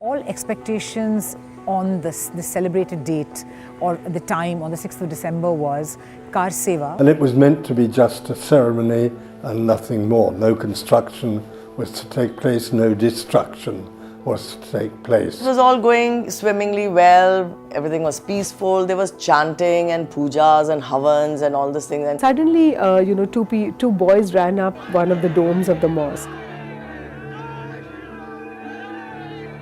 All expectations on this celebrated date or the time on the 6th of December was Kar Seva. And it was meant to be just a ceremony and nothing more. No construction was to take place, no destruction was to take place. It was all going swimmingly well, everything was peaceful, there was chanting and pujas and havans and all these things. And suddenly, two boys ran up one of the domes of the mosque.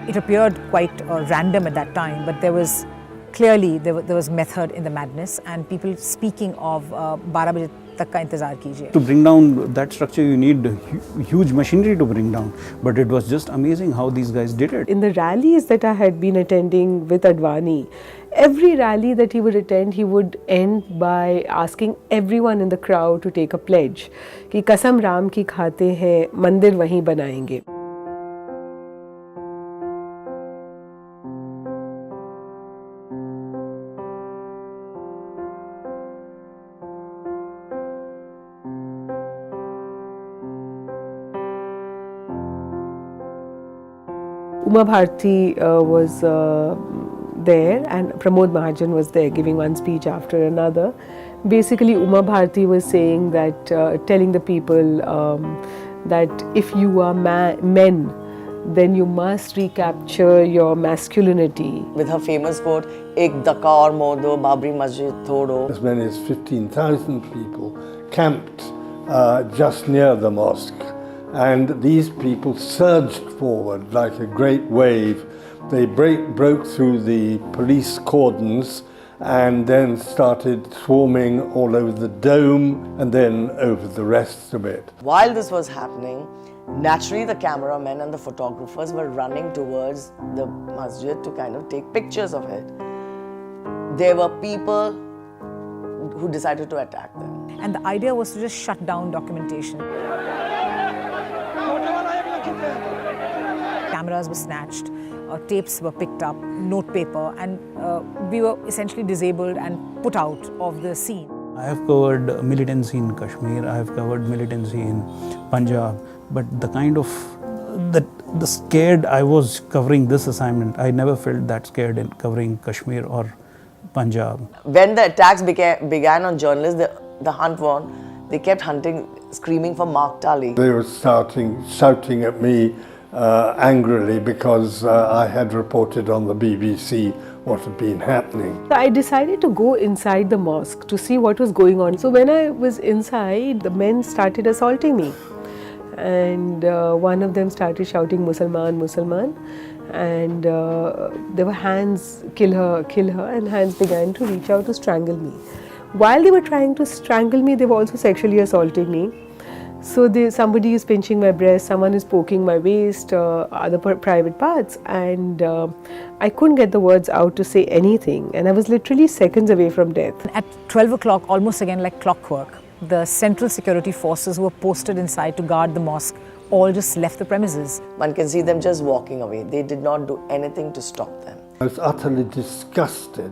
It appeared quite random at that time, but there was clearly there was method in the madness, and people speaking of 12 baje tak ka intezar kijiye. To bring down that structure, you need huge machinery to bring down, but it was just amazing how these guys did it. In the rallies that I had been attending with Advani, every rally that he would attend, he would end by asking everyone in the crowd to take a pledge कि कसम राम की खाते हैं, मंदिर वहीं बनाएंगे. Uma Bharti was there, and Pramod Mahajan was there giving one speech after another. Basically, Uma Bharti was saying that, telling the people that if you are men, then you must recapture your masculinity. with her famous quote, Ek daka aur modo, Babri Masjid thodo. As many as 15,000 people camped just near the mosque. And these people surged forward like a great wave. They broke through the police cordons and then started swarming all over the dome and then over the rest of it. While this was happening, naturally the cameramen and the photographers were running towards the masjid to kind of take pictures of it. There were people who decided to attack them. And the idea was to just shut down documentation. Cameras were snatched, tapes were picked up, note paper, and we were essentially disabled and put out of the scene. I have covered militancy in Kashmir, I have covered militancy in Punjab, but the kind of the scared I was covering this assignment, I never felt that scared in covering Kashmir or Punjab. When the attacks began on journalists, the hunt won. They kept hunting, screaming for Mark Tully. They were shouting at me angrily because I had reported on the BBC what had been happening. So I decided to go inside the mosque to see what was going on. So when I was inside, the men started assaulting me. And one of them started shouting, Musalman, Musalman. And there were hands, kill her, and hands began to reach out to strangle me. While they were trying to strangle me, they were also sexually assaulting me. So somebody is pinching my breast, someone is poking my waist, other private parts, and I couldn't get the words out to say anything, and I was literally seconds away from death. At 12 o'clock, almost again like clockwork, the central security forces who were posted inside to guard the mosque all just left the premises. One can see them just walking away. They did not do anything to stop them. I was utterly disgusted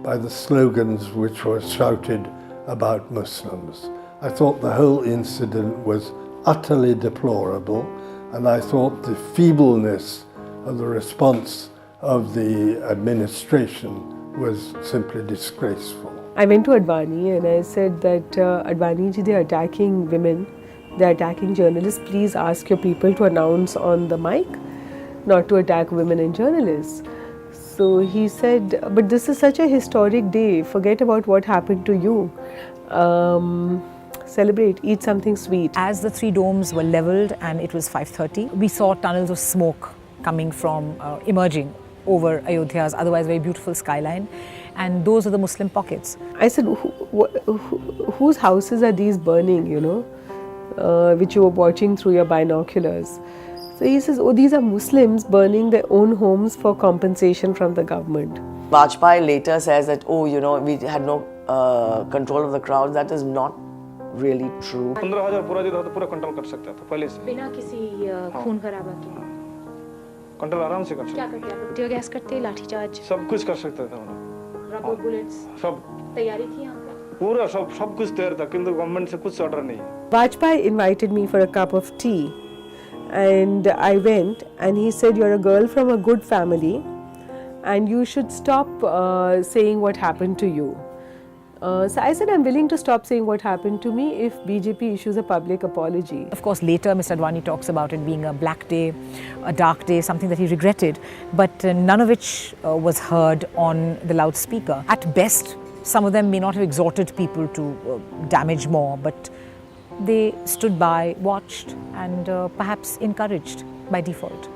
by the slogans which were shouted about Muslims. I thought the whole incident was utterly deplorable, and I thought the feebleness of the response of the administration was simply disgraceful. I went to Advani and I said that, Advani ji, they are attacking women, they are attacking journalists. Please ask your people to announce on the mic not to attack women and journalists. So he said, but this is such a historic day, forget about what happened to you. Celebrate, eat something sweet. As the three domes were leveled and it was 5:30, we saw tunnels of smoke coming from, emerging over Ayodhya's otherwise very beautiful skyline, and those are the Muslim pockets. I said, whose houses are these burning, which you were watching through your binoculars? So he says, oh, these are Muslims burning their own homes for compensation from the government. Vajpayee later says that, we had no control of the crowd. That is not really true. 15,000 पूरा जितना तो पूरा control कर सकता था पहले से बिना किसी खून खराबा के कंट्रोल आराम से कर सकते क्या करते आप टीयर गैस करते लाठीचार्ज सब कुछ कर सकते थे हम रबर बुलेट्स सब तैयारी थी यहाँ पे पूरा सब कुछ तैयार था किंतु गवर्नमेंट से कुछ ऑर्डर नहीं। Vajpayee invited me for a cup of tea, and I went, and he said, "You're a girl from a good family, and you should stop saying what happened to you." So I said, I'm willing to stop saying what happened to me if BJP issues a public apology. Of course, later Mr. Advani talks about it being a black day, a dark day, something that he regretted, but none of which was heard on the loudspeaker. At best, some of them may not have exhorted people to damage more, but they stood by, watched, and perhaps encouraged by default.